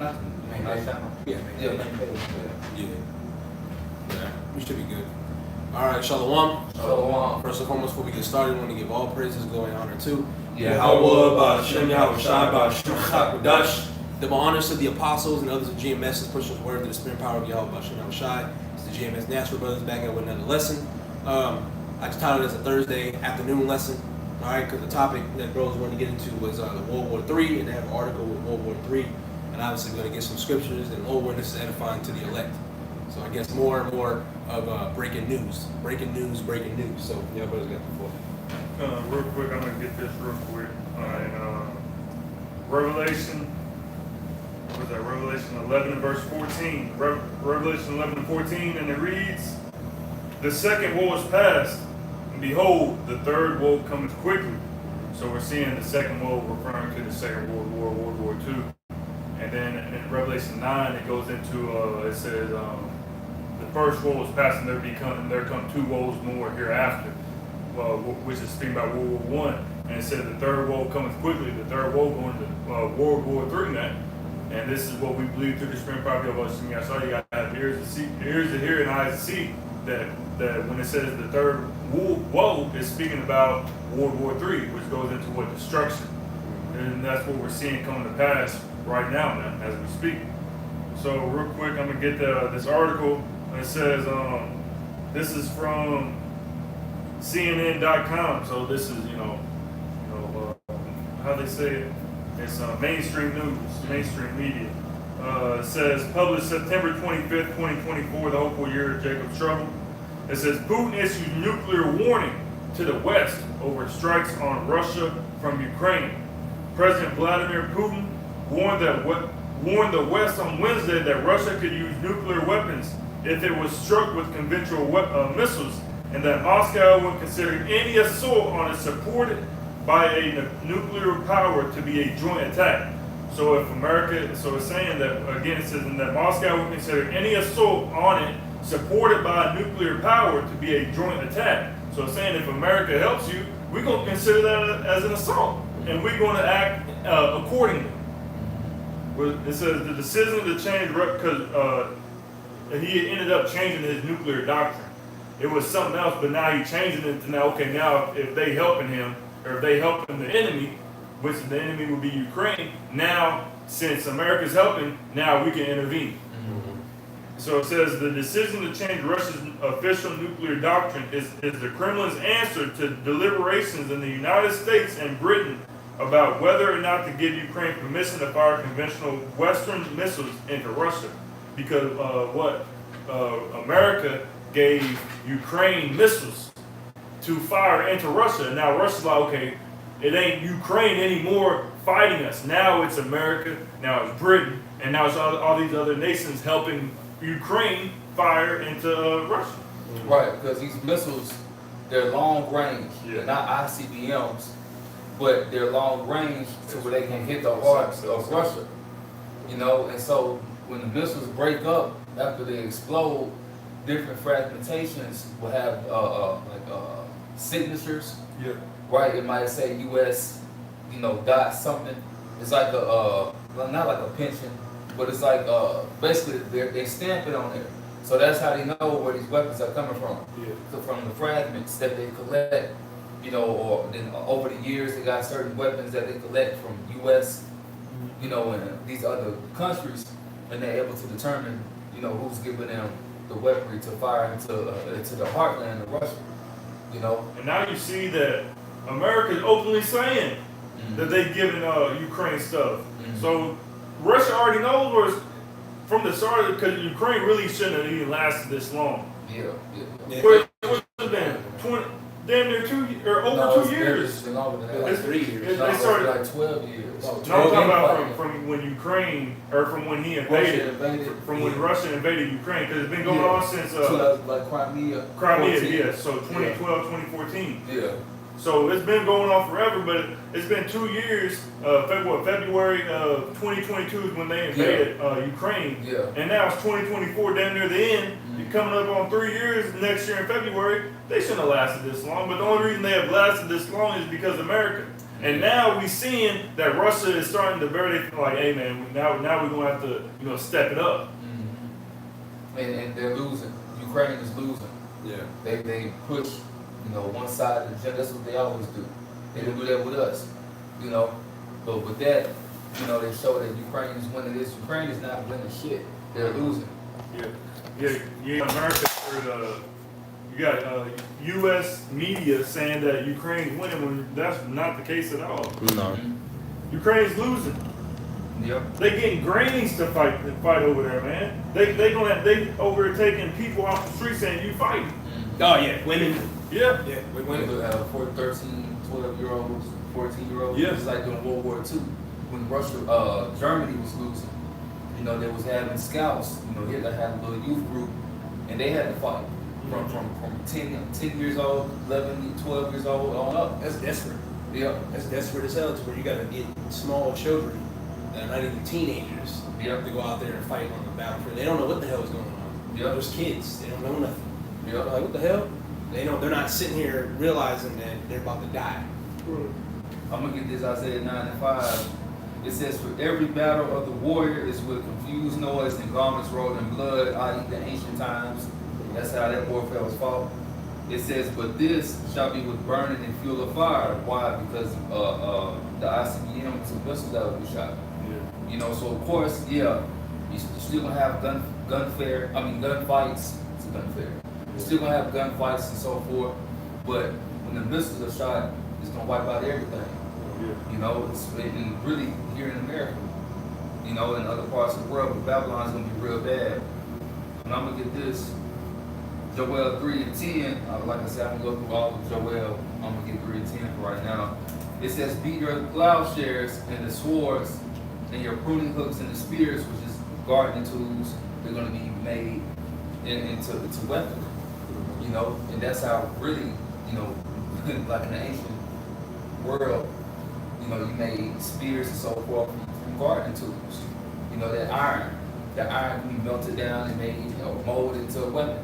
nothing. Yeah. Yeah. Yeah. We should be good. All right, Shalom. Shalom. First and foremost, before we get started, we want to give all praises, glory, and honor to Yahweh, Ba'ashem, Yahweh, Shai, Ba'ashem, Chakadash. double honors to the apostles and others of GMS as pushing word through the spirit and power of Yahweh, Ba'ashem, Yahweh, Shai. It's the GMS Natural Brothers back at with another lesson. I just titled it as a Thursday afternoon lesson. All right, because the topic that bros wanted to get into was the World War III, and they have an article with World War III. And obviously, we're going to get some scriptures, and Lord, this is edifying to the elect. So I guess more and more of breaking news. Breaking news. So, yeah, brothers got the floor. Real quick, I'm gonna get this real quick. Alright, Revelation, what was that? Revelation 11 and verse 14. Revelation 11 and 14, and it reads, "The second woe is past, and behold, the third woe cometh quickly." So we're seeing the second woe referring to the Second World War, World War II. And then in Revelation 9, it goes into, it says, the first woe is past, and there come two woes more hereafter. Which is speaking about World War I, and it said the third woe cometh quickly. The third woe going to World War III now, and this is what we believe through the spirit and power of us. I saw you guys have ears to see, ears to hear, and eyes to see. That when it says the third woe is speaking about World War III, which goes into what destruction, and that's what we're seeing coming to pass right now, man, as we speak. So real quick, I'm gonna get this article, and it says this is from CNN.com. So this is, how they say it. It's mainstream news, mainstream media. It says published September 25th, 2024, the hopeful year of Jacob's trouble. It says Putin issues nuclear warning to the West over strikes on Russia from Ukraine. President Vladimir Putin warned the West on Wednesday that Russia could use nuclear weapons if it was struck with conventional missiles, and that Moscow would consider any assault on it supported by a nuclear power to be a joint attack. So if America, so it's saying that, again, it says that Moscow would consider any assault on it supported by a nuclear power to be a joint attack. So it's saying if America helps you, we're going to consider that as an assault, and we're going to act accordingly. It says the decision to change, because he ended up changing his nuclear doctrine. It was something else, but now he's changing it to now, okay, now if they helping him, or if they helping the enemy, which the enemy would be Ukraine, now, since America's helping, now we can intervene. Mm-hmm. So it says the decision to change Russia's official nuclear doctrine is the Kremlin's answer to deliberations in the United States and Britain about whether or not to give Ukraine permission to fire conventional Western missiles into Russia. Because America gave Ukraine missiles to fire into Russia. And now Russia's like, okay, it ain't Ukraine anymore fighting us. Now it's America, now it's Britain, and now it's all these other nations helping Ukraine fire into Russia. Right, because these missiles, they're long range. Yeah. They're not ICBMs, but they're long range to where they can hit the heart of Russia. And so when the missiles break up after they explode, different fragmentations will have signatures. Yeah. Right. It might say U.S. Dot something. It's like not like a pension, but it's like basically they stamp it on there. So that's how they know where these weapons are coming from. Yeah. So from the fragments that they collect, or then over the years they got certain weapons that they collect from U.S. And these other countries, and they're able to determine who's giving them the weaponry to fire into the heartland of Russia. And now you see that America is openly saying that they're giving Ukraine stuff. Mm-hmm. So Russia already knows from the start, because Ukraine really shouldn't have even lasted this long. Yeah. But it's been damn near 2 years. It's been longer than that. Like 3 years. They started like 12 years. No, I'm talking about from when Ukraine, or from when he invaded, when Russia invaded Ukraine, because it's been going on since like Crimea. Yeah. So 2012, 2014. Yeah. So it's been going on forever, but it's been 2 years. February of 2022 is when they invaded Ukraine. Yeah. And now it's 2024, damn near the end. Mm-hmm. You're coming up on 3 years next year in February. They shouldn't have lasted this long, but the only reason they have lasted this long is because America. And now we seeing that Russia is starting to barely like, hey man, now we're gonna have to step it up. And they're losing. Ukraine is losing. Yeah. They push, one side of the agenda. That's what they always do. They don't do that with us, But with that, they show that Ukraine is winning this. Ukraine is not winning shit. They're losing. Yeah. America, you got U.S. media saying that Ukraine's winning when that's not the case at all. No. Ukraine's losing. Yep. They getting grains to fight over there, man. They over there taking people off the street saying you fighting. Oh yeah, women. Yeah. Yeah, we're When winning. 13, 12-year-olds, 14-year-olds, Yeah. it's like during World War II when Germany was losing. They was having scouts. Hitler had a little youth group, and they had to fight from 10 years old, 11, 12 years old on up. That's desperate. Yep. That's desperate as hell. To where you gotta get small children that are not even teenagers Yep. to go out there and fight on the battlefield. They don't know what the hell is going on. Yep. Those kids, they don't know nothing. They're Yep. like, what the hell? They're not sitting here realizing that they're about to die. I'm gonna get this Isaiah 9:5. It says, "For every battle of the warrior is with confused noise and garments rolled in blood," i.e. the ancient times. That's how that warfare was fought. It says, "But this shall be with burning and fuel of fire." Why? Because the ICBM was a missile that would be shot. So of course, you're still gonna have gunfights. It's a gun fair. You're still gonna have gunfights and so forth. But when the missiles are shot, it's gonna wipe out everything. And really here in America, in other parts of the world, but Babylon's gonna be real bad. And I'm gonna get this. Joel 3:10. Like I said, I'm gonna go through all of Joel. I'm gonna get 3:10 for right now. It says, "Beat your plowshares and the swords, and your pruning hooks and the spears," which is gardening tools. They're gonna be made into weapons. And that's how really, like in the ancient world, you made spears and so forth from gardening tools. That iron can be melted down and made, molded into a weapon.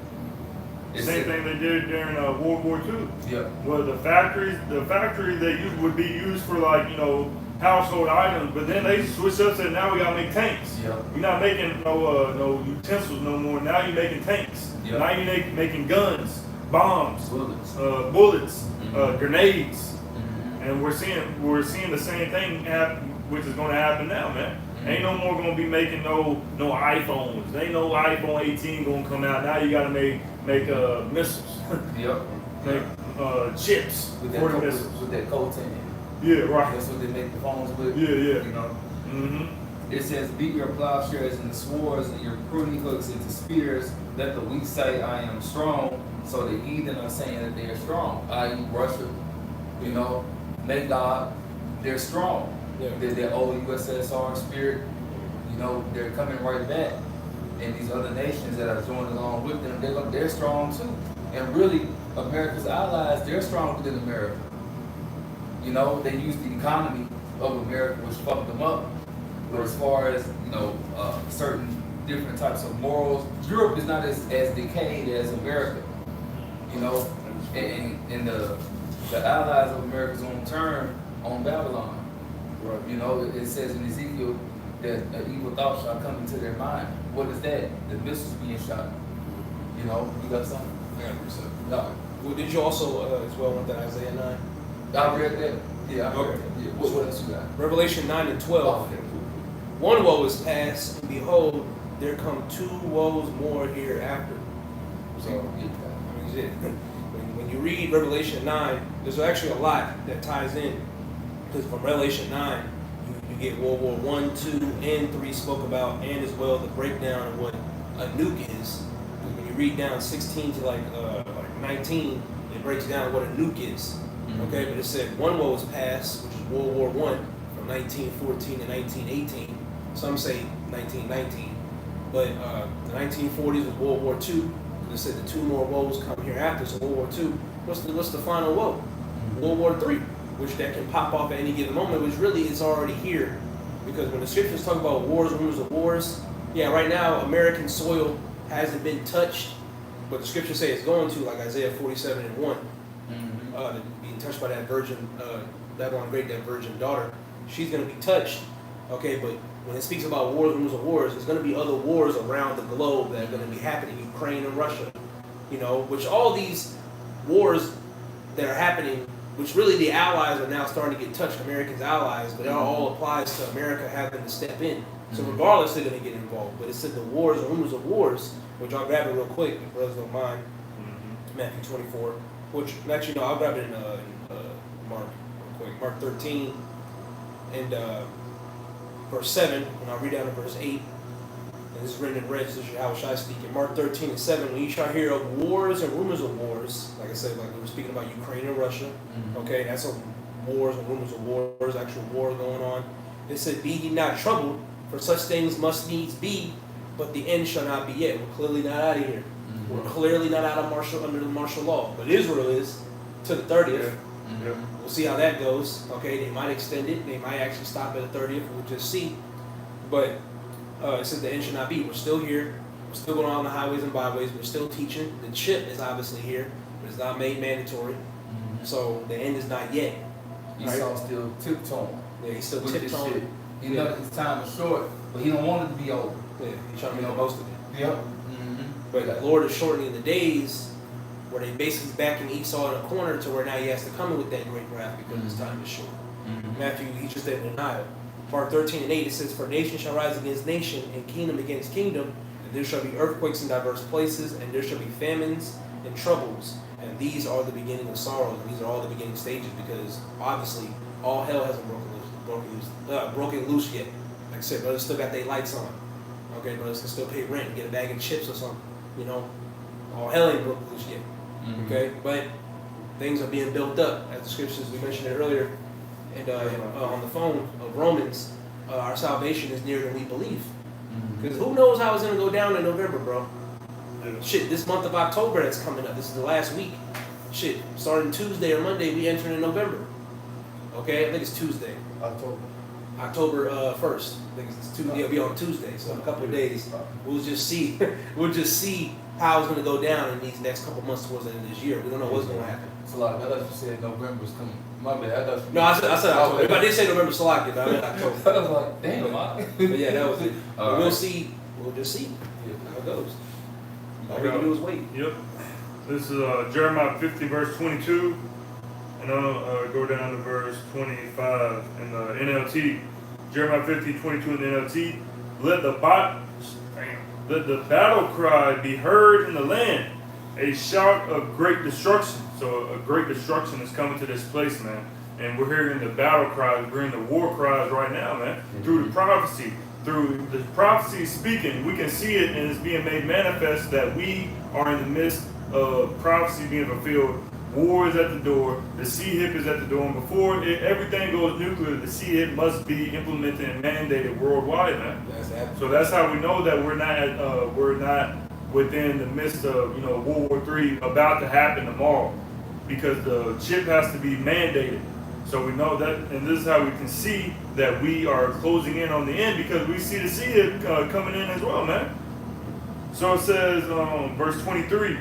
Same thing they did during World War II. Yeah. Well, the factories that would be used for household items, but then they switched up and said now we gotta make tanks. Yeah. We're not making no utensils no more. Now you're making tanks. Yeah. Now you're making guns, bombs, Bullets. grenades, Mhm. and we're seeing the same thing happen, which is going to happen now, man. Ain't no more gonna be making no iPhones. Ain't no iPhone 18 gonna come out. Now you gotta make missiles, Yep. make chips With for the missiles. that coating. Yeah, right. That's what they make the phones with. Yeah. Mm-hmm. It says, "Beat your plowshares and the swords and your pruning hooks into spears. Let the weak say, I am strong." So the heathen are saying that they are strong, i.e. Russia. Magog, they're strong. Yeah. They're old USSR spirit. They're coming right back. And these other nations that are joining along with them, they're strong too. And really, America's allies, they're stronger than America. They use the economy of America, which fucked them up. But as far as, certain different types of morals, Europe is not as decayed as America. And the allies of America's gonna turn on Babylon. Right. It says in Ezekiel that an evil thought shall come into their mind. What is that? The missiles being shot. You got something? I got it. No. Well, did you also as well want that Isaiah 9? I read that. Yeah, I read Okay. that. Yeah. What else you got? Revelation 9 and 12. Oh, okay, cool. One woe is past, and behold, there come two woes more hereafter. So, shit. When you read Revelation 9, there's actually a lot that ties in. Because from Revelation 9, you get World War 1, 2, and 3 spoke about, and as well the breakdown of what a nuke is. When you read down 16 to like 19, it breaks down what a nuke is. Mm-hmm. Okay, but it said one woe is past, which is World War 1 from 1914 to 1918. Some say 1919. But the 1940s was World War 2. It said the two more woes come hereafter. So World War 2, what's the final woe? Mm-hmm. World War 3, which that can pop off at any given moment, which really is already here. Because when the scriptures talk about wars, rumors of wars, yeah, right now American soil hasn't been touched, but the scriptures say it's going to, like Isaiah 47 and 1, Mm-hmm. being touched by that virgin Babylon Great, that virgin daughter, she's going to be touched. Okay, but when it speaks about wars, rumors of wars, there's going to be other wars around the globe that are going to be happening, Ukraine and Russia, you know, which all these wars that are happening, which really the allies are now starting to get touched, Americans' allies, but it all applies to America having to step in. So regardless, they're going to get involved. But it said the wars and rumors of wars, which I'll grab it real quick, if brothers don't mind, Matthew 24, which, actually, no, I'll grab it in Mark real quick, Mark 13, and verse 7, and I'll read down to verse 8. And this is written in red, so this is how I speak. In Mark 13 and 7, when you shall hear of wars and rumors of wars, like I said, like we were speaking about Ukraine and Russia, okay, that's some wars and rumors of wars, actual war going on. It said, be ye not troubled, for such things must needs be, but the end shall not be yet. We're clearly not out of here. We're clearly not out of under the martial law. But Israel is to the 30th. We'll see how that goes. Okay, they might extend it. They might actually stop at the 30th. We'll just see. But it says the end shall not be. We're still here. We're still going on the highways and byways. We're still teaching. The chip is obviously here, but it's not made mandatory. So the end is not yet. Esau still tiptoeing. Yeah, he's still with this tiptoeing. shit. He know his time is short, but he don't want it to be over. Yeah, he's trying to make the most of it. Yep. But the Lord is shortening the days where they basically backing Esau in a corner to where now he has to come in with that great wrath because his time is short. Matthew, he's just in denial. Mark 13 and 8, it says, for nation shall rise against nation, and kingdom against kingdom, and there shall be earthquakes in diverse places, and there shall be famines and troubles. And these are the beginning of sorrows, and these are all the beginning stages, because obviously all hell hasn't broken loose yet. Like I said, brothers still got their lights on. Okay, brothers can still pay rent and get a bag of chips or something. You know, all hell ain't broken loose yet. Okay, but things are being built up, as the scriptures we mentioned it earlier, and on the phone of Romans, our salvation is nearer than we believe. Because who knows how it's gonna go down in November, bro? Shit, this month of October that's coming up. This is the last week. Shit, starting Tuesday or Monday, we enter in November. Okay, I think it's Tuesday. October 1st. I think it's Tuesday. It'll be on Tuesday, so in a couple of days, we'll just see. We'll just see how it's going to go down in these next couple months towards the end of this year. We don't know what's going to happen. It's a lot. I thought you said November's coming. My bad. I thought you. No, I said October. If I did say November, Salaki, but I meant October. I was like, damn. But yeah, that was it. But we'll right. see. We'll just see how it goes. All we Okay. can do is wait. Yep. This is Jeremiah 50, verse 22. And I'll go down to verse 25 in the NLT. Jeremiah 50, 22 in the NLT. Let the battle cry be heard in the land, a shout of great destruction. So a great destruction is coming to this place, man. And we're hearing the battle cries, we're hearing the war cries right now, man. Through the prophecy, through the prophecy speaking, we can see it, and it's being made manifest that we are in the midst of prophecy being fulfilled. War is at the door. The CHIP is at the door. And before everything goes nuclear, the CHIP must be implemented and mandated worldwide, man. So that's how we know that we're not within the midst of World War III about to happen tomorrow, because the chip has to be mandated. So we know that, and this is how we can see that we are closing in on the end, because we see the CHIP coming in as well, man. So it says, verse 23.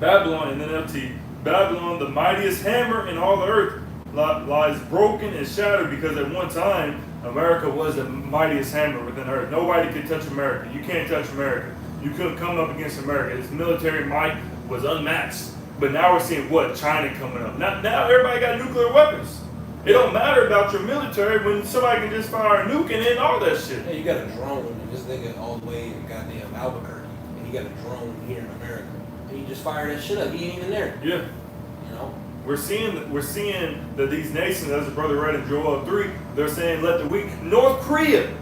Babylon, in the NLT, Babylon, the mightiest hammer in all the earth, lies broken and shattered, because at one time, America was the mightiest hammer within earth. Nobody could touch America. You can't touch America. You couldn't come up against America. Its military might was unmatched. But now we're seeing what? China coming up. Now everybody got nuclear weapons. It don't matter about your military when somebody can just fire a nuke and end all that shit. Yeah, you got a drone, and this nigga all the way in goddamn Albuquerque, and he got a drone here in America. You just fire that shit up. He ain't even there. Yeah. You know. We're seeing that these nations, as the brother read in Joel 3, they're saying let the weak. North Korea,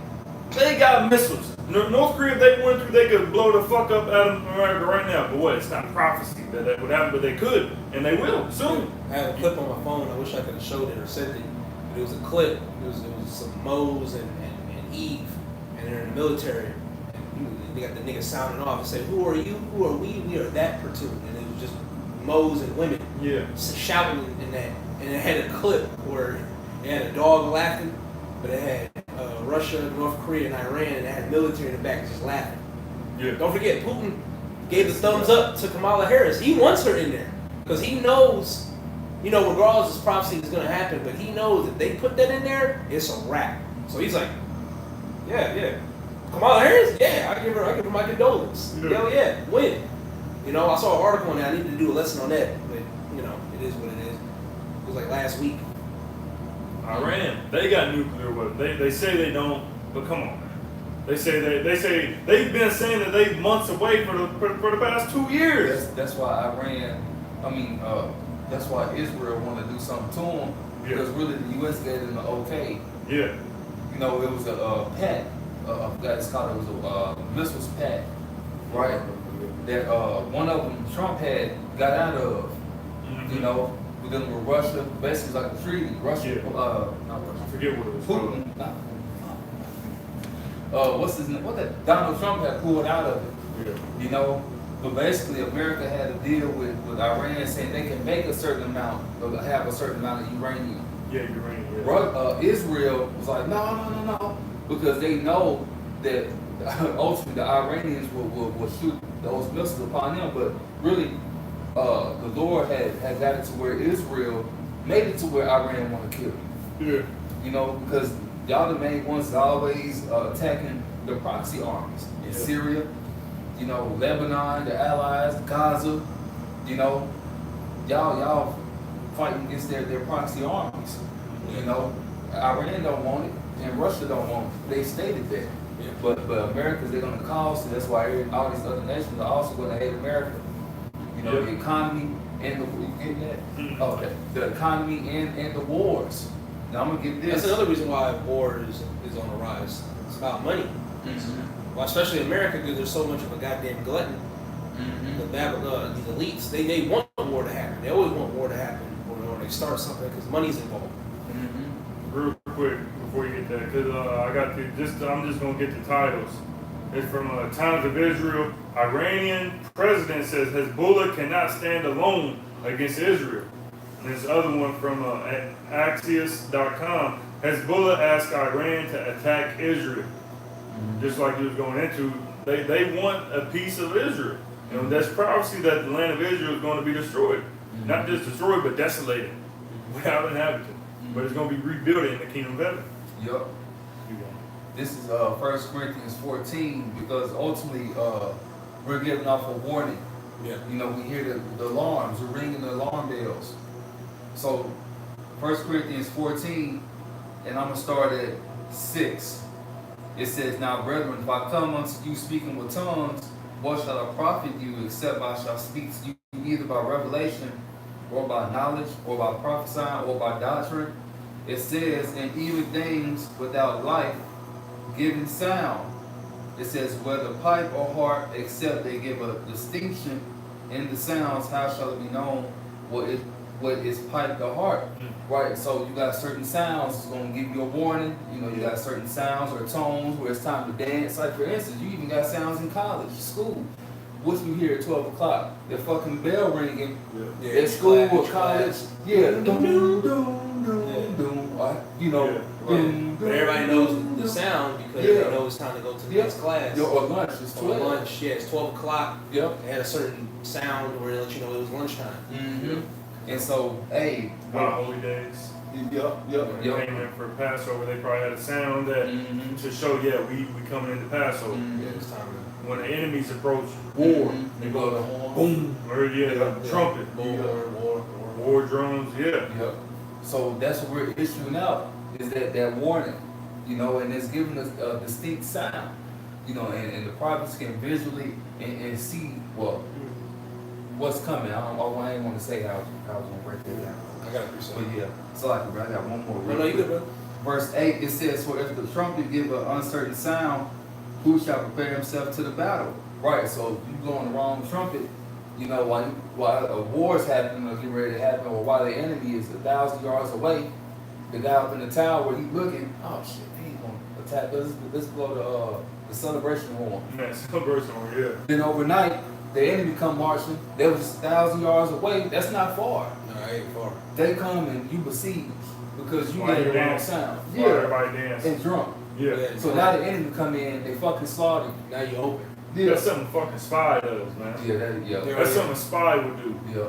they got missiles. North Korea, if they went through, they could blow the fuck up out of America right now. But what? It's not prophecy that would happen, but they could, and they will soon. I have a clip on my phone. I wish I could have showed it or sent it. But it was a clip. It was some Mose and Eve, and they're in the military. They got the nigga sounding off and say, "Who are you? Who are we? We are that platoon." And it was just Mose and women, shouting in that. And it had a clip where it had a dog laughing, but it had Russia, North Korea, and Iran, and it had military in the back just laughing. Yeah. Don't forget, Putin gave the thumbs up to Kamala Harris. He wants her in there because he knows you know, regardless, this prophecy is going to happen, but he knows that they put that in there, it's a wrap. So he's like, yeah. Kamala Harris, yeah, I give her my condolence. Yeah. Hell yeah, win. You know, I saw an article on that. I needed to do a lesson on that, but you know, it is what it is. It was like last week. Iran, they got nuclear weapons. They say they don't, but come on, man. They say they've been saying that they months away for the past 2 years. That's why Iran. I mean, that's why Israel want to do something to them because really the U.S. gave them the okay. Yeah. You know, it was a pact. I forgot it's called. It was a missiles pact, right? That one of them Trump had got out of. Mhm. You know, with them with Russia, basically like a treaty. Russia, Yeah. not I Russia. forget what it was called. Putin. What's his name? What that Donald Trump had pulled out of it. Yeah. You know, but basically America had a deal with Iran saying they can make a certain amount, or have a certain amount of uranium. Yeah, you're right. Yeah. Israel was like, no, because they know that ultimately the Iranians will shoot those missiles upon them. But really, the Lord had got it to where Israel made it to where Iran want to kill you. Yeah. You know, because y'all the main ones always attacking the proxy armies in Yeah. Syria, you know, Lebanon, the allies, Gaza, you know, y'all fighting against their proxy armies. You know, Iran don't want it and Russia don't want it. They stated that. Yeah. But America's they're gonna cause, so that's why all these other nations are also gonna hate America. You know, Yeah. the economy and the you getting that? Mhm. Okay. The economy and the wars. Now I'm gonna get this. That's another reason why war is on the rise. It's about money. Mhm. Well, especially in America, because there's so much of a goddamn glutton. Mhm. These elites, they want war to happen. They always want war to happen, or they start something because money's involved. Mhm. Real quick before you get that, because I got I'm just gonna get the titles. It's from Times of Israel. Iranian president says Hezbollah cannot stand alone against Israel. And this other one from Axios.com. Hezbollah asked Iran to attack Israel. Just like he was going into, they want a piece of Israel. You know, that's prophecy that the land of Israel is going to be destroyed. Not just destroyed, but desolated, without inhabitants. But it's going to be rebuilt in the kingdom of heaven. Yup. This is 1 Corinthians 14 because ultimately we're giving off a warning. Yeah. You know, we hear the alarms, we're ringing the alarm bells. So 1 Corinthians 14, and I'm going to start at 6. It says, "Now, brethren, if I come unto you speaking with tongues, what shall I profit you, except I shall speak to you either by revelation, or by knowledge, or by prophesying, or by doctrine?" It says, "And even things without life, giving sound." It says, "Whether pipe or harp, except they give a distinction in the sounds, how shall it be known what is pipe or harp?" Right, so you got certain sounds, it's going to give you a warning. You know, you got certain sounds or tones where it's time to dance. Like, for instance, you even got sounds in college, school. What you hear at 12 o'clock? The fucking bell ringing Yeah. at school or Class. college. Yeah. Doom, doom, doom, Yeah. doom. You know, Yeah. doom, But everybody knows the sound because Yeah. they know it's time to go to the Yeah. next class. Or lunch, it's Or 12. lunch, yeah, it's 12 o'clock. Yep. They had a certain sound where it let you know it was lunchtime. Mm-hmm. And so, hey. Holy days. Yep, yep, When they came in for Passover, they probably had a sound that Mm-hmm. to show, yeah, we coming into Passover. Yeah, it's time to When the enemies approach, War. they You go go to to horn. boom, or yeah, the trumpet, war. war drums, yeah. Yep. So that's what we're issuing out is that warning, you know, and it's giving us a distinct sound, you know, and the prophets can visually and see what's coming. I ain't want to say how I was gonna break that down, I got a piece but yeah. So like, I got one more. No, you good, bro. Verse 8, it says, "For if the trumpet give an uncertain sound, who shall prepare himself to the battle?" Right, so if you blowing the wrong trumpet, you know, while a war is happening or getting ready to happen, or while the enemy is 1,000 yards away, the guy up in the tower, he's looking, oh shit, he ain't gonna attack. Let's blow the celebration horn. Man, celebration, yeah. Then overnight, the enemy come marching. They was just 1,000 yards away. That's not far. No, I ain't far. They come and you besiege because you Why made you the wrong dance? sound. Why everybody dance. And drunk. Yeah. So now the enemy come in, they fucking slaughter you. Now you open. Yeah. That's something fucking spy does, man. Yeah, Yeah. That's something a spy would do. yeah,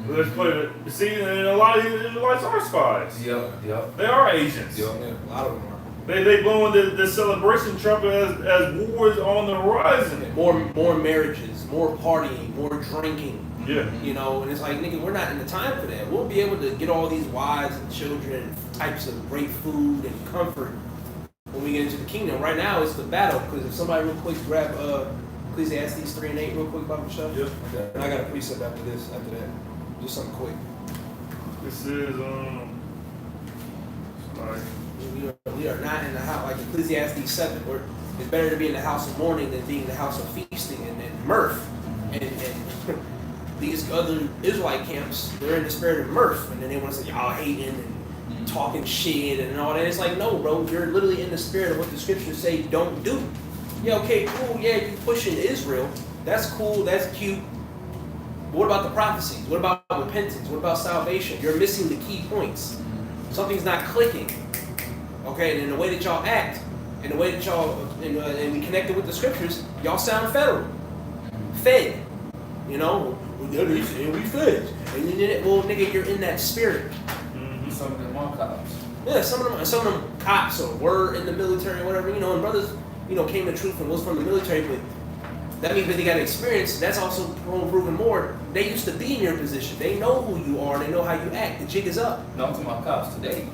Let's play the see, and a lot of these Israelites are spies. Yep. They are agents. Yep. Yeah, a lot of them are. They blowing the celebration trumpet as war is on the horizon. More marriages, more partying, more drinking. Yeah. You know, and it's like, nigga, we're not in the time for that. We'll be able to get all these wives and children and types of great food and comfort when we get into the kingdom. Right now, it's the battle. Because if somebody real quick grab Ecclesiastes 3 and 8 real quick, Bible show. Yep. And I got a precept after that. Just something quick. This is like We are not in the house, like Ecclesiastes 7, where it's better to be in the house of mourning than being in the house of feasting and mirth. And these other Israelite camps, they're in the spirit of mirth, and then they want to say, y'all hating and talking shit and all that. It's like, no, bro, you're literally in the spirit of what the scriptures say don't do. Yeah, okay, cool, yeah, you pushing Israel. That's cool, that's cute. But what about the prophecies? What about repentance? What about salvation? You're missing the key points. Something's not clicking. Okay, and in the way that y'all act, and the way that y'all, and we connect it with the scriptures, y'all sound fed. You know, we fed. And then, well, nigga, you're in that spirit. Some of them are cops. Yeah, some of them cops or were in the military or whatever, you know, and brothers, you know, came to truth and was from the military, but that means that they got experience. That's also proven more. They used to be in your position. They know who you are. They know how you act. The jig is up. No, I'm talking about cops today.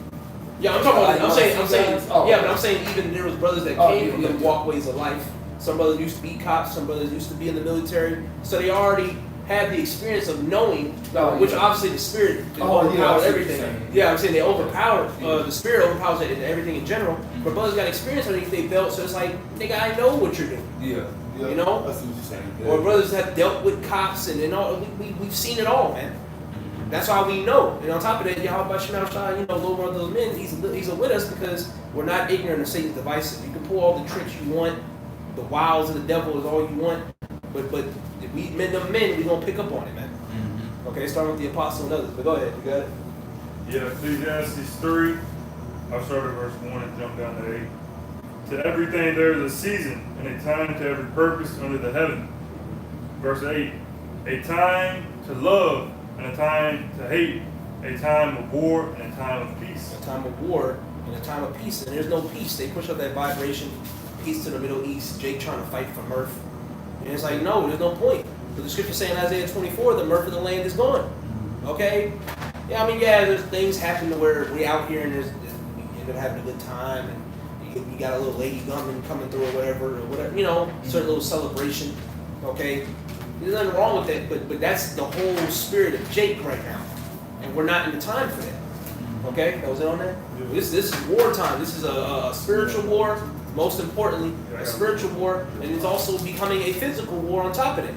Yeah, I'm talking about. I'm saying. Oh, Yeah, but I'm saying even there was brothers that came from them walkways of life. Some brothers used to be cops. Some brothers used to be in the military. So they already have the experience of knowing, which obviously the spirit overpowers everything. Yeah, I'm saying they overpower. The spirit overpowers everything in general. But brothers got experience underneath their belt, so it's like, nigga, I know what you're doing. Yeah. You know? That's what you're saying. Yeah. Or brothers have dealt with cops and all. We've seen it all, man. That's why we know. And on top of that, Yahweh Shemel Shai, you know, Lord, one of those men, he's with us because we're not ignorant of Satan's devices. You can pull all the tricks you want, the wiles of the devil is all you want, but if we men, we gonna pick up on it, man. Okay, starting with the apostle and others. But go ahead, you got it. Yeah, Ecclesiastes 3. I'll start at verse 1 and jump down to 8. To everything there is a season, and a time to every purpose under the heaven. Verse 8. A time to love, and a time to hate. A time of war, and a time of peace. A time of war and a time of peace. And there's no peace. They push up that vibration, peace to the Middle East, Jake trying to fight for mirth. And it's like, no, there's no point. But the scripture saying in Isaiah 24, the mirth of the land is gone. Okay? Yeah, I mean, yeah, there's things happen to where we out here and we end up having a good time and you got a little lady gunman coming through or whatever, you know, certain little celebration. Okay? There's nothing wrong with that, but that's the whole spirit of Jake right now. And we're not in the time for that. Okay? That was it on that? This is wartime. This is a spiritual war. Most importantly, a spiritual war, and it's also becoming a physical war on top of it.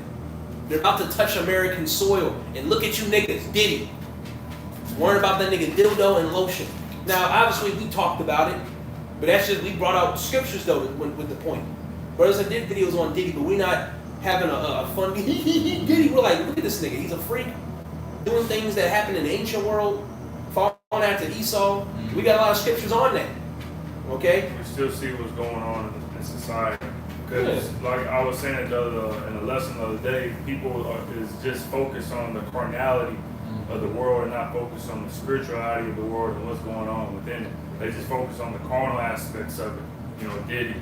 They're about to touch American soil, and look at you niggas, Diddy. Worrying about that nigga dildo and lotion. Now, obviously, we talked about it, but that's just, we brought out scriptures, though, with the point. Brothers, I did videos on Diddy, but we're not having a fun, Diddy, we're like, look at this nigga, he's a freak, doing things that happened in the ancient world, falling after Esau. We got a lot of scriptures on that. Okay? We still see what's going on in society. Because, like I was saying in the lesson the other day, people is just focused on the carnality of the world and not focused on the spirituality of the world and what's going on within it. They just focus on the carnal aspects of it. You know, Diddy,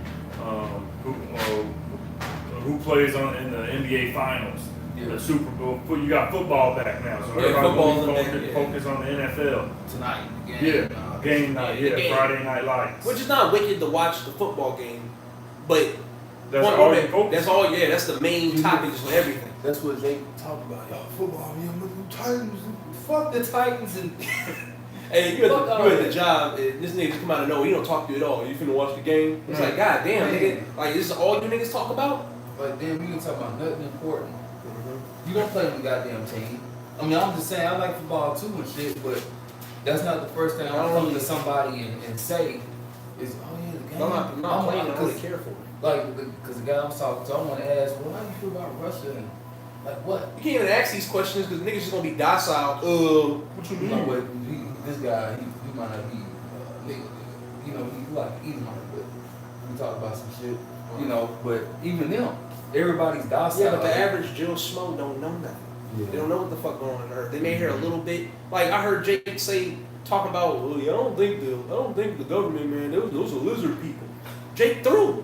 who plays in the NBA Finals, the Super Bowl. You got football back now, so everybody's focused on the NFL Tonight. Game night. Friday Night Lights. Which is not wicked to watch the football game, but That's all you focus that's all. Yeah, that's the main topic for everything. That's what they talk about. Y'all football, man. Look at the Titans. Fuck the Titans and Hey, you at the job, and this nigga come out of nowhere, he don't talk to you at all. You finna watch the game? It's like, god damn, nigga. Like, this is all you niggas talk about? But then we can talk about nothing important. You don't play with the goddamn team. I mean, I'm just saying, I like football too and shit, but that's not the first thing I'm coming to somebody and say is, oh yeah, the game. I'm not playing, I don't really care for it. Like, because the guy I'm talking to, I want to ask, well, how do you feel about Russia? And, like, what? You can't even ask these questions because niggas just gonna be docile. What you You know mean? what? This guy, he might not be, nigga, you know, he like Edomite, but we talk about some shit, you know, but even them, everybody's docile. Yeah, but the average Jill Schmo don't know nothing. They don't know what the fuck going on in Earth. They may hear a little bit. Like I heard Jake say, talking about, well, I don't think the government, man, those are lizard people. Jake threw.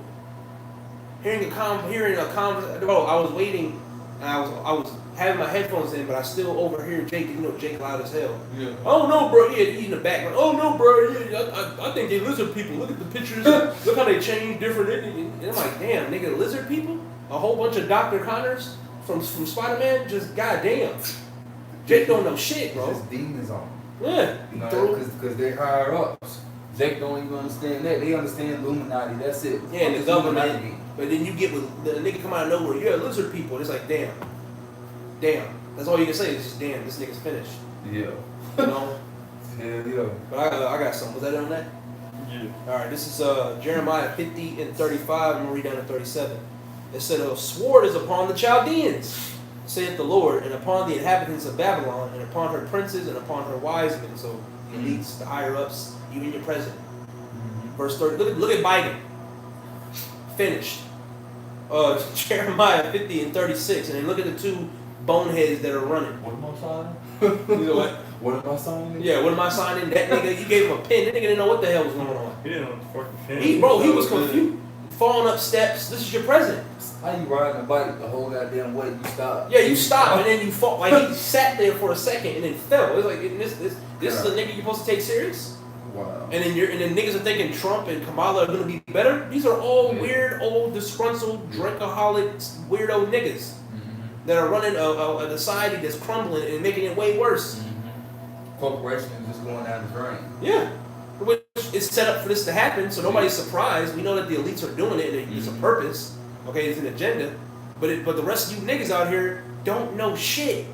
Hearing a conversation. Bro, I was waiting, and I was having my headphones in, but I still overhear Jake. You know, Jake loud as hell. Yeah. Oh no, bro. Yeah, he in the background. Oh no, bro. Yeah, I think they lizard people. Look at the pictures. Look how they change different. And I'm like, damn, nigga, lizard people. A whole bunch of Dr. Connors from Spider-Man. Just goddamn. Jake don't know shit, bro. Just demons on. Yeah. You know, because they higher ups. Jake don't even understand that. They understand Illuminati. That's it. Yeah, and the It's government. Illuminati. But then you get with the nigga come out of nowhere. Yeah, lizard people. And it's like, damn. That's all you can say is just, damn, this nigga's finished. Yeah. You know? Yeah. But I got something. Was that on that? Yeah. All right, this is Jeremiah 50 and 35. I'm going to read down to 37. It said, a sword is upon the Chaldeans, saith the Lord, and upon the inhabitants of Babylon, and upon her princes, and upon her wise men. So the elites, the higher-ups, even your president. Verse 30. Look at Biden. Finished. Jeremiah 50 and 36. And then look at the two boneheads that are running. What am I signing? You know what? What am I signing? Yeah, what am I signing? That nigga, you gave him a pen. That nigga didn't know what the hell was going on. He didn't know what the fucking He was confused. Falling up steps. This is your president. How you riding a bike the whole goddamn way? You stop. Yeah, you stop and then you fall. Like he sat there for a second and then fell. It's like this is a nigga you're supposed to take serious. Wow. And then niggas are thinking Trump and Kamala are gonna be better. These are all weird, old, disgruntled, drinkaholic, weirdo niggas that are running a society that's crumbling and making it way worse. Corporations just going down the drain. Yeah. Which is set up for this to happen, so nobody's surprised. We know that the elites are doing it, and it's a purpose. Okay, it's an agenda. But the rest of you niggas out here don't know shit.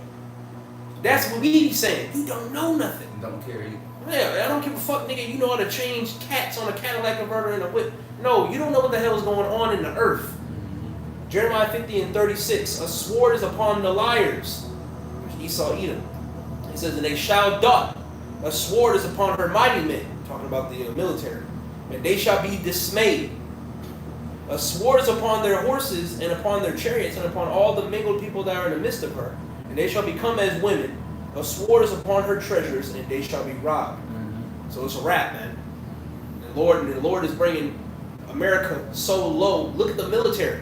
That's what we be saying. You don't know nothing. Don't care either. Yeah, I don't give a fuck, nigga. You know how to change cats on a Cadillac converter and a whip. No, you don't know what the hell is going on in the earth. Jeremiah 50 and 36. A sword is upon the liars. Esau, Edom. He says, and they shall dot. A sword is upon her mighty men. Talking about the military. And they shall be dismayed. A sword is upon their horses and upon their chariots and upon all the mingled people that are in the midst of her. And they shall become as women. A sword is upon her treasures, and they shall be robbed. So it's a wrap, man. The Lord is bringing America so low. Look at the military.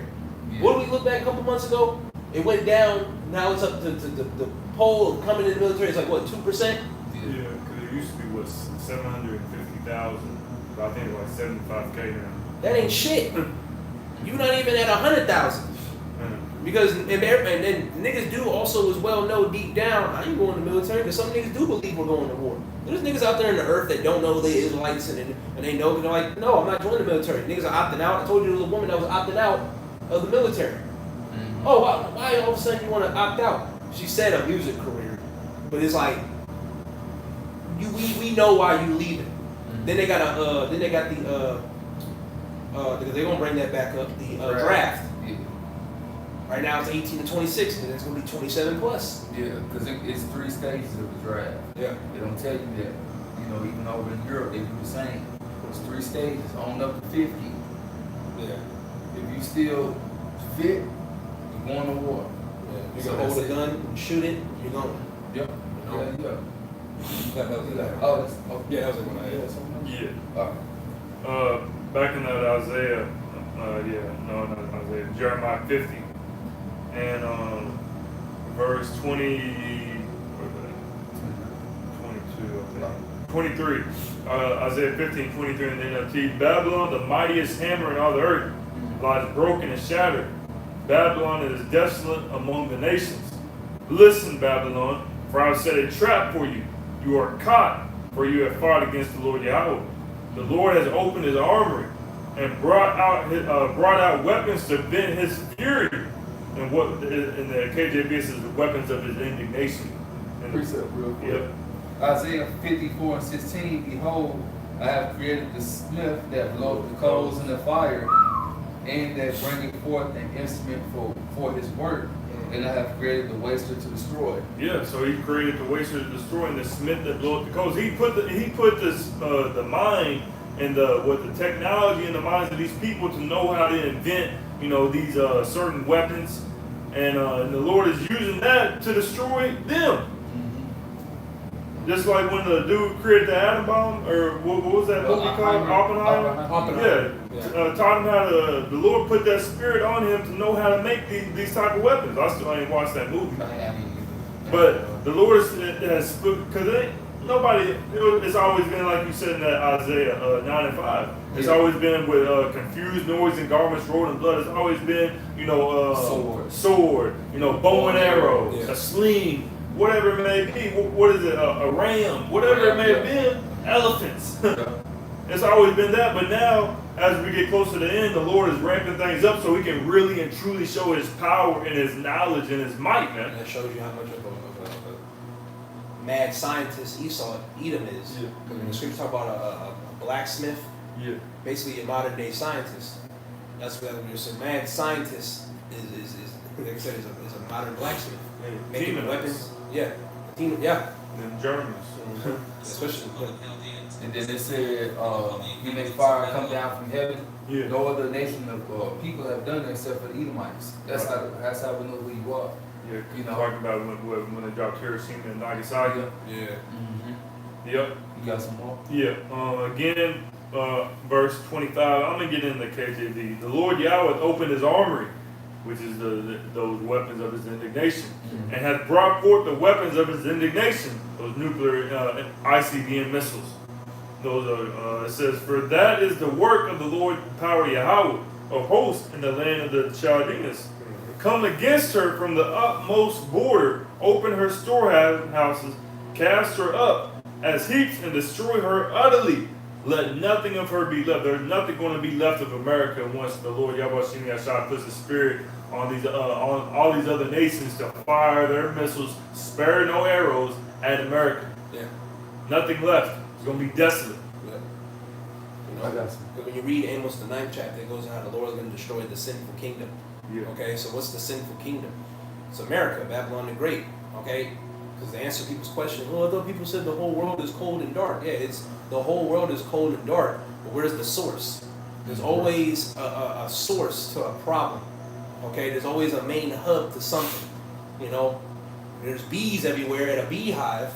Yeah. What did we look back a couple months ago? It went down. Now it's up to the poll of coming in the military. It's like, what, 2%? Yeah, because it used to be, 750,000. But I think it's like 75K now. That ain't shit. You're not even at 100,000. Because and then niggas do also as well know deep down, I ain't going to the military because some niggas do believe we're going to war. There's niggas out there in the earth that don't know they Israelites and they know, they're like, no, I'm not joining the military. Niggas are opting out. I told you there was a woman that was opting out of the military. Oh, why all of a sudden you want to opt out? She said a music career. But it's like, we know why you leaving. Then they got because they're gonna bring that back up, the draft. Yeah. Right now it's 18 to 26, and it's gonna be 27 plus. Yeah, because it's 3 stages of the draft. Yeah. They don't tell you that. You know, even over in Europe, they do the same. It's 3 stages, on up to 50. Yeah. If you still fit, you're going to war. Yeah. You So can hold that's a it. gun and shoot it, you're going. Yep. You know? Yeah. That was it. Oh, that's, Yeah, that was it when I had Yeah. Alright. Back in that Isaiah, not Isaiah, Jeremiah 50, and verse 20, where was that? 22, I think. 23, Isaiah 15, 23, and then until Babylon, the mightiest hammer in all the earth, lies broken and shattered. Babylon is desolate among the nations. Listen, Babylon, for I have set a trap for you. You are caught, for you have fought against the Lord Yahweh. The Lord has opened his armory and brought out weapons to vent his fury. And what in the KJV it says the weapons of his indignation. And Precept real quick. Yep. Isaiah 54 and 16, behold, I have created the smith that bloweth the coals in the fire, and that bringeth forth an instrument for his work. And I have created the waster to destroy. Yeah, so he created the waster to destroy and the smith that bloweth the coals. He put the mind and the technology in the minds of these people to know how to invent, these certain weapons And the Lord is using that to destroy them. Just like when the dude created the atom bomb, or what was that movie called? Oppenheimer. Yeah. Taught him how to. The Lord put that spirit on him to know how to make these type of weapons. I still ain't watched that movie. But the Lord has because nobody. It's always been like you said in that Isaiah 9:5. It's always been with confused noise and garments rolled in blood. It's always been sword, bow and arrow, a sling. Whatever it may be, what is it, a ram, whatever it may have been, elephants. It's always been that, but now, as we get closer to the end, the Lord is ramping things up so he can really and truly show his power and his knowledge and his might, man. And that shows you how much of a mad scientist Edom is. Yeah. When the scriptures talk about a blacksmith, basically a modern day scientist. That's what you're saying. Mad scientist is like I said, is a modern blacksmith. Making weapons. Yeah. And Germans. Especially. And then they said, he made fire come down from heaven. Yeah. No other nation of people have done that except for the Edomites. That's how we know who you are. Yeah, talking about when they dropped Hiroshima and Nagasaki. Yeah. Mm-hmm. Yep. You got some more? Yeah. Again, verse 25. I'm gonna get in the KJV. The Lord Yahweh opened his armory, which is those weapons of his indignation, and has brought forth the weapons of his indignation, those nuclear ICBM missiles. Those are, it says, for that is the work of the Lord power Yahweh of hosts in the land of the Chaldeans. Come against her from the utmost border, open her storehouses, cast her up as heaps, and destroy her utterly. Let nothing of her be left. There's nothing going to be left of America once the Lord Yahweh Shah puts the spirit on these on all these other nations to fire their missiles, spare no arrows at America. Yeah. Nothing left. It's going to be desolate. I got some. When you read Amos the 9th chapter, it goes on how the Lord is going to destroy the sinful kingdom. Yeah. Okay, so what's the sinful kingdom? It's America, Babylon the Great. Okay, because to answer people's question, well, I thought people said the whole world is cold and dark. Yeah, it's the whole world is cold and dark, but where's the source? There's always a source to a problem. Okay, there's always a main hub to something. There's bees everywhere at a beehive,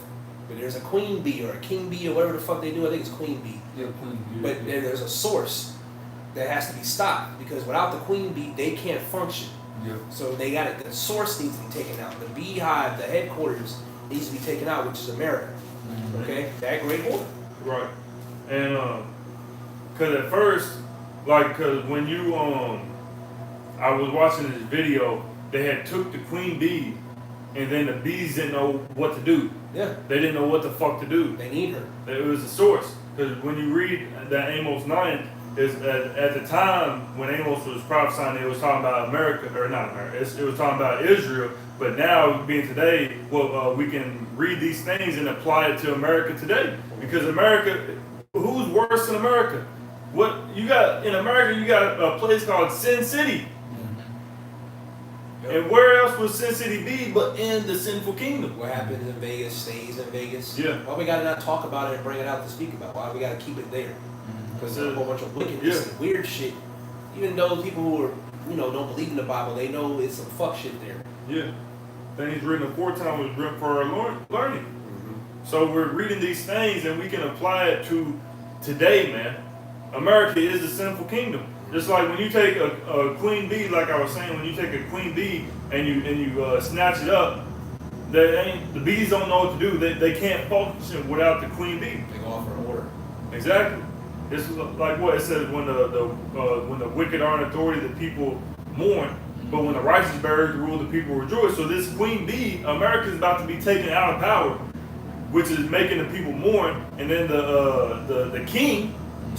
but there's a queen bee or a king bee or whatever the fuck they do. I think it's queen bee. Yeah, queen bee. But there's a source that has to be stopped because without the queen bee, they can't function. Yeah. So they got it. The source needs to be taken out. The beehive, the headquarters, needs to be taken out, which is America. Mm-hmm. Okay, that great order. Right. And cause at first, cause when you I was watching this video, they had took the queen bee, and then the bees didn't know what to do. Yeah, They didn't know what the fuck to do. they need her. It was the source. Because when you read that Amos 9, is at the time when Amos was prophesying, it was talking about America, or not America, it was talking about Israel. But now, being today, we can read these things and apply it to America today. Because America, who's worse than America? What you got in America? You got a place called Sin City. Yep. And where else would Sin City be but in the sinful kingdom? What happens in Vegas stays in Vegas. Yeah. Why we gotta not talk about it and bring it out to speak about? Why we gotta keep it there? Because there's a whole bunch of wickedness and weird shit. Even though people who are, don't believe in the Bible, they know it's some fuck shit there. Yeah. Things written aforetime was written for our learning. So we're reading these things and we can apply it to today, man. America is the sinful kingdom. Just like when you take a queen bee, like I was saying, when you take a queen bee and you snatch it up, the bees don't know what to do. They can't function without the queen bee. They go off for an order. Exactly. It's like what it says when the wicked are in authority, the people mourn. But when the righteous bears rule, the people rejoice. So this queen bee, America is about to be taken out of power, which is making the people mourn. And then the king,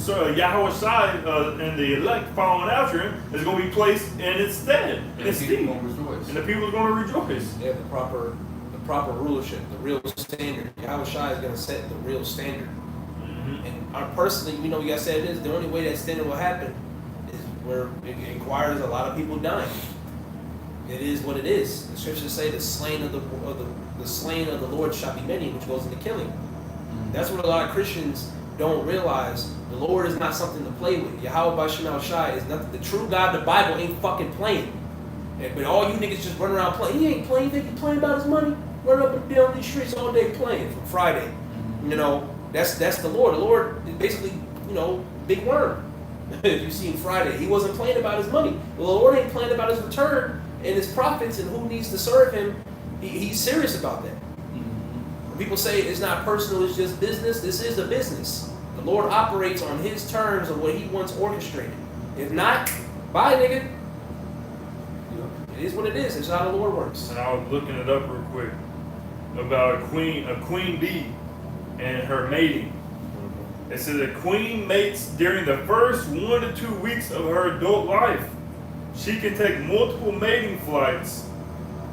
Yahweh Shai, and the elect following after him is going to be placed in its stead. And the people going to rejoice. And the people are going to rejoice. They have the proper rulership, the real standard. Yahweh Shai is going to set the real standard. And personally, we guys said it is the only way that standard will happen is where it requires a lot of people dying. It is what it is. The scriptures say the slain of the Lord shall be many, which goes into killing. That's what a lot of Christians don't realize. The Lord is not something to play with. Yahweh Bashim Shai is nothing. The true God, the Bible, ain't fucking playing. But all you niggas just run around playing. He ain't playing. You think he playing about his money? Running up and down these streets all day playing from Friday. You know, that's the Lord. The Lord is basically, you know, big worm. If you see him Friday, he wasn't playing about his money. Well, the Lord ain't playing about his return and his profits and who needs to serve him. He's serious about that. When people say it's not personal, it's just business, this is a business. The Lord operates on his terms of what he wants orchestrated. If not, bye, nigga. It is what it is. It's how the Lord works. And I was looking it up real quick about a queen bee and her mating. It says a queen mates during the first 1 to 2 weeks of her adult life. She can take multiple mating flights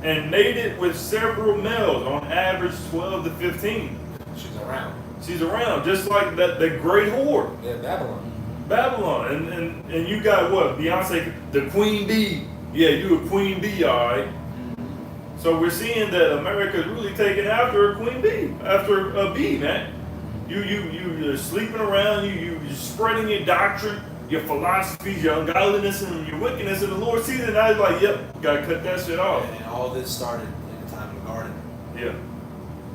and mate it with several males, on average 12 to 15. She's around. She's around, just like the great whore, Yeah, Babylon. Babylon. And you got what? Beyonce, the queen bee. Yeah, you a queen bee, all right. So we're seeing that America is really taking after a queen bee, after a bee, man. You're sleeping around, you're spreading your doctrine, your philosophies, your ungodliness, and your wickedness, and the Lord sees it, and I was like, yep, gotta cut that shit off. And all this started in the time of the garden. Yeah.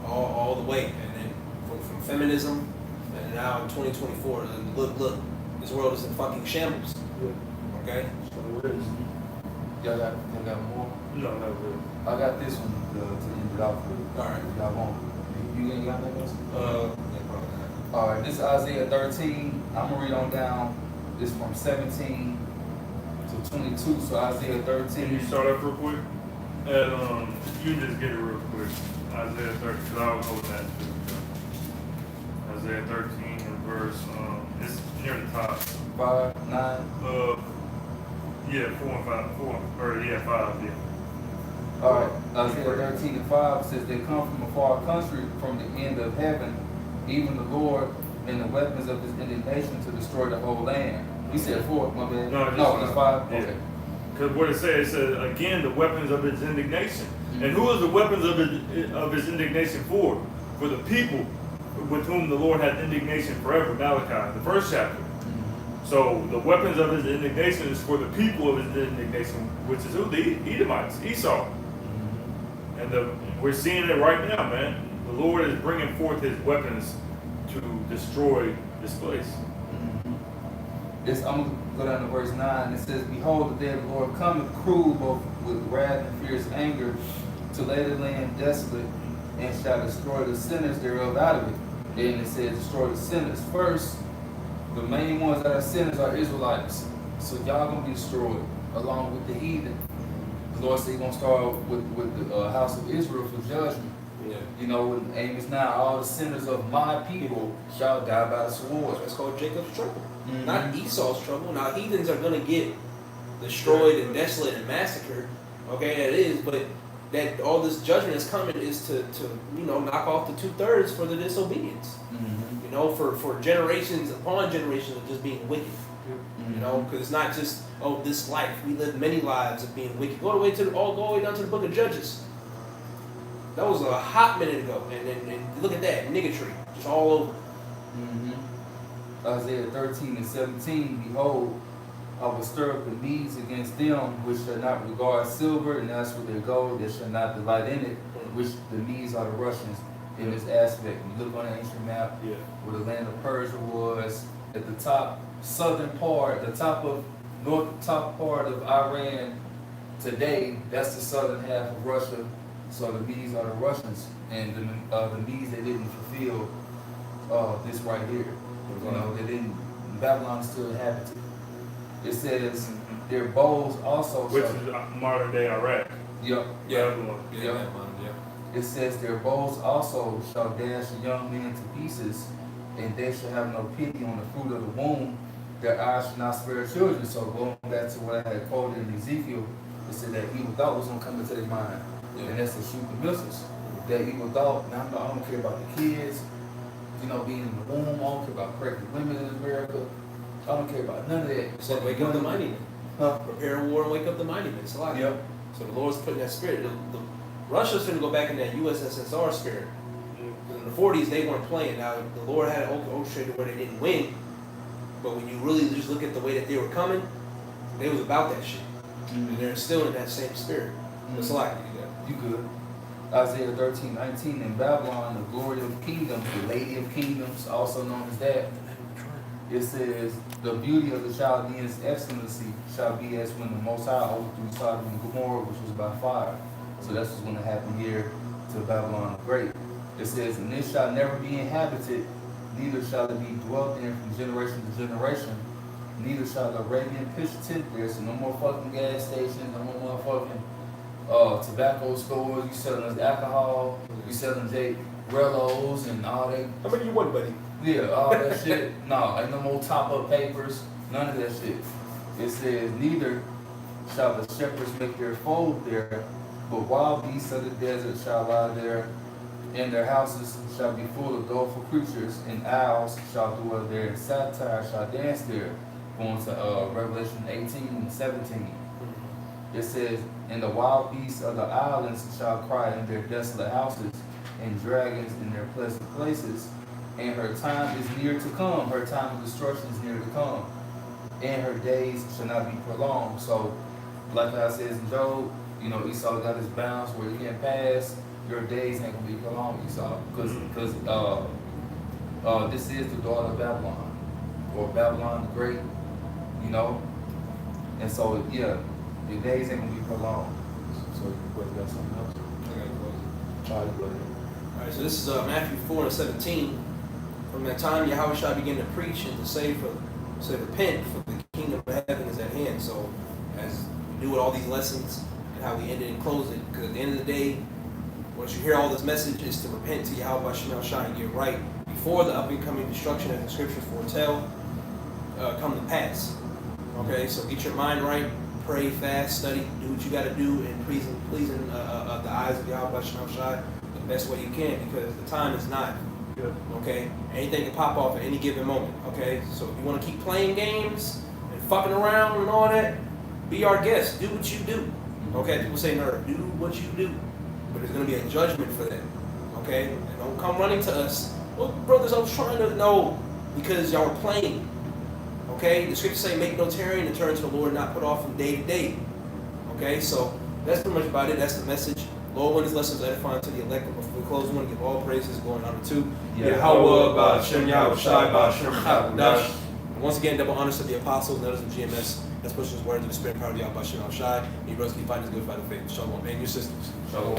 All the way. And then from feminism, and now in 2024, and look, this world is in fucking shambles. Okay? Y'all got more? No, really. I got this one to end it off with. All right. Y'all want? You ain't got that else? Yeah, probably not. All right, this is Isaiah 13. I'm gonna read on down. This is from 17 to 22. So Isaiah Can you 13. start up real quick? And you can just get it real quick. Isaiah 13, because I was holding that too. Isaiah 13 and verse, it's near the top. 5, 9. Yeah, 4 and 5, 5, yeah. All right, Isaiah 13 and 5 says, they come from a far country, from the end of heaven, even the Lord, and the weapons of his indignation to destroy the whole land. He said 4, my bad. No, it's 5. Yeah. Okay. Because what it says, again, the weapons of his indignation. And who is the weapons of his indignation for? For the people with whom the Lord had indignation forever, Malachi, the first chapter. So the weapons of his indignation is for the people of his indignation, which is who? The Edomites, Esau. And we're seeing it right now, man. The Lord is bringing forth his weapons to destroy this place. I'm going to go down to verse 9. It says, behold, the day of the Lord cometh cruel, both with wrath and fierce anger, to lay the land desolate, and shall destroy the sinners thereof out of it. Then it says, destroy the sinners. First, the main ones that are sinners are Israelites. So y'all going to be destroyed, along with the heathen. The Lord said he's going to start with the house of Israel for judgment. Yeah. You know, in Amos 9, all the sinners of my people shall die by the sword. That's called Jacob's trouble. Mhm. Not Esau's trouble. Now, heathens are going to get destroyed and desolate and massacred. Okay, that is, but that all this judgment is coming is to knock off the 2/3 for the disobedience. Mm-hmm. You know, for generations upon generations of just being wicked. You know, because it's not just, oh, this life. We live many lives of being wicked. Go all the way down to the book of Judges. That was a hot minute ago. And look at that, niggatry. Just all over. Mm-hmm. Isaiah 13 and 17, behold, I will stir up the Medes against them, which shall not regard silver, and as for their gold, they shall not delight in it, which the Medes are the Russians in this aspect. When you look on the ancient map, Yeah. where the land of Persia was, at the top, southern part, the top part of Iran today, that's the southern half of Russia. So the Medes are the Russians, and the Medes, they didn't fulfill this right here. You know, they didn't. Babylon still inhabited. It says their bows also. Which is modern day Iraq. Yep. Babylon. Yeah. It says their bows also shall dash the young men to pieces, and they shall have no pity on the fruit of the womb. Their eyes shall not spare children. So going back to what I had quoted in Ezekiel, it said that evil thought was going to come into their mind, and that's to shoot the missiles. That evil thought. Now I don't care about the kids, you know, being in the womb. I don't care about pregnant women in America. I don't care about none of that. It said, wake up the mighty men. Huh? Prepare a war and wake up the mighty men. It's a lot. Yep. So the Lord's putting that spirit. Russia's going to go back in that USSR spirit. In the 40s, they weren't playing. Now, the Lord had it orchestrated where they didn't win. But when you really just look at the way that they were coming, they was about that shit. And they're still in that same spirit. It's like You good. Isaiah 13:19, in Babylon, the glory of kingdoms, the lady of kingdoms, also known as that. It says, the beauty of the Chaldeans' excellency shall be as when the Most High overthrew Sodom and Gomorrah, which was by fire. So that's what's going to happen here to Babylon the Great. It says, and it shall never be inhabited, neither shall it be dwelt in from generation to generation, neither shall the Arabian pitch tent there. So no more fucking gas stations, no more motherfucking tobacco stores. You selling us alcohol, you selling Jake Rellos and all that. how many you want, buddy? Yeah, all that shit. No, ain't no more top-up papers. None of that shit. It says, neither shall the shepherds make their fold there, but wild beasts of the desert shall lie there, and their houses shall be full of doleful creatures, and owls shall dwell there, and satire shall dance there. Going to Revelation 18:17. It says, and the wild beasts of the islands shall cry in their desolate houses, and dragons in their pleasant places. And her time is near to come. Her time of destruction is near to come. And her days shall not be prolonged. So, like I says in Job, you know, Esau got his bounds where he can't pass. Your days ain't gonna be prolonged, Esau. Because this is the daughter of Babylon. Or Babylon the Great, you know. And so, yeah, your days ain't gonna be prolonged. So, you got something else? Charlie, go ahead. All right, so this is Matthew 4:17. From that time, Yahushua began to preach and to say, repent, for the kingdom of heaven is at hand. So, as we do with all these lessons and how we ended and closed it, because at the end of the day, once you hear all this message, is to repent to Yahweh Shemel Shai and get right before the up and coming destruction as the scriptures foretell come to pass. Okay, so get your mind right, pray, fast, study, do what you got to do, and pleasing the eyes of Yahweh Shemel Shai the best way you can, because the time is not. Okay, anything can pop off at any given moment. Okay, so if you want to keep playing games and fucking around and all that, be our guest. Do what you do. Okay, people say, no, do what you do, but there's gonna be a judgment for that. Okay, and don't come running to us. Well, brothers, I was trying to know because y'all were playing. Okay, the scriptures say, make no tarrying and turn to the Lord, not put off from day to day. Okay, so that's pretty much about it. That's the message. Lord, when this lesson is edifying to the elect, but before we close, we want to give all praises, glory, and honor to Yahweh, Ba'ashem Yahushai, Ba'ashem Hakadosh. Once again, double honors to the apostles and others of GMS. Let's push this word to the spirit power of Yahweh Ba'ashem Yahushai. And you brothers keep fighting this good fight of faith. Shalom. And your sisters. Shalom.